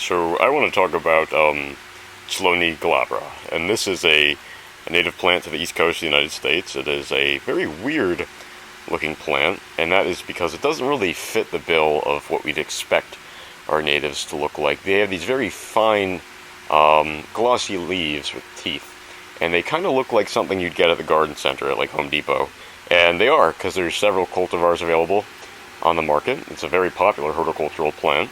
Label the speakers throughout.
Speaker 1: So I want to talk about Chelone glabra, and this is a native plant to the east coast of the United States. It is a very weird looking plant, and that is because it doesn't really fit the bill of what we'd expect our natives to look like. They have these very fine, glossy leaves with teeth, and they kind of look like something you'd get at the garden center at like Home Depot. And they are, because there's several cultivars available on the market. It's a very popular horticultural plant.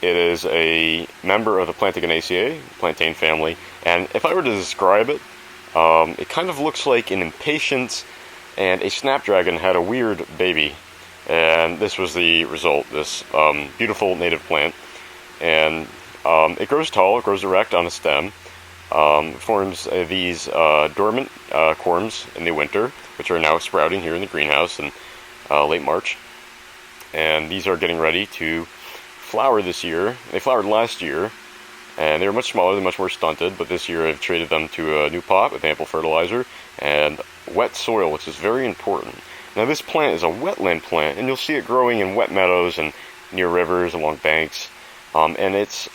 Speaker 1: It is a member of the Plantagenaceae, plantain family, and if I were to describe it, it kind of looks like an impatiens and a snapdragon had a weird baby, and this was the result, this beautiful native plant. And it grows tall, it grows erect on a stem, forms these dormant corms in the winter, which are now sprouting here in the greenhouse in late March, and these are getting ready to flower this year. They flowered last year, and they were much smaller, they're much more stunted, but this year I've traded them to a new pot with ample fertilizer and wet soil, which is very important. Now this plant is a wetland plant, and you'll see it growing in wet meadows and near rivers, along banks, and it's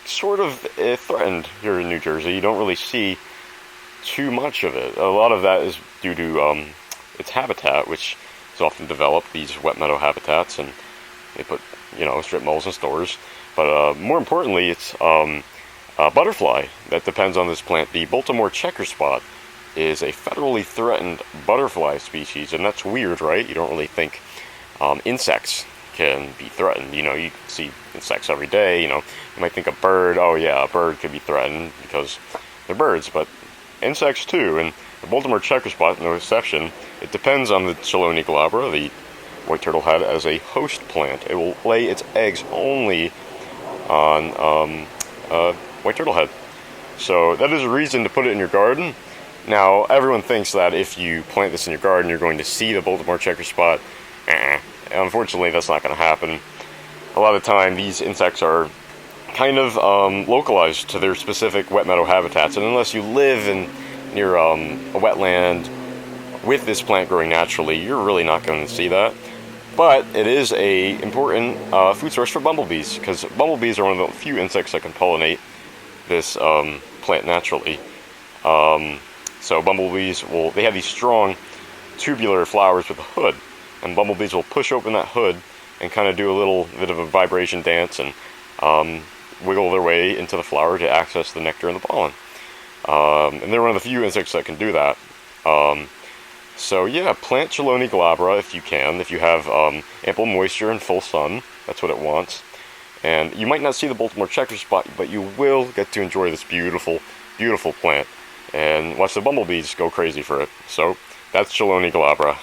Speaker 1: sort of threatened here in New Jersey. You don't really see too much of it. A lot of that is due to its habitat, which is often developed, these wet meadow habitats, and they put, strip malls and stores. But more importantly, it's a butterfly that depends on this plant. The Baltimore checker spot is a federally threatened butterfly species, and that's weird, right? You don't really think insects can be threatened. You see insects every day. You might think a bird, oh yeah, a bird could be threatened because they're birds, but insects too. And the Baltimore checker spot, no exception. It depends on the Chelone glabra, the white turtlehead, as a host plant. It will lay its eggs only on white turtlehead. So that is a reason to put it in your garden. Now, everyone thinks that if you plant this in your garden, you're going to see the Baltimore checker spot. Unfortunately, that's not going to happen. A lot of the time, these insects are kind of localized to their specific wet meadow habitats, and unless you live near a wetland with this plant growing naturally, you're really not going to see that. But it is a important food source for bumblebees, because bumblebees are one of the few insects that can pollinate this plant naturally. So bumblebees they have these strong tubular flowers with a hood, and bumblebees will push open that hood and kind of do a little bit of a vibration dance and wiggle their way into the flower to access the nectar and the pollen. And they're one of the few insects that can do that. So yeah, plant Chelone glabra if you can. If you have ample moisture and full sun, that's what it wants. And you might not see the Baltimore checker spot, but you will get to enjoy this beautiful, beautiful plant and watch the bumblebees go crazy for it. So that's Chelone glabra.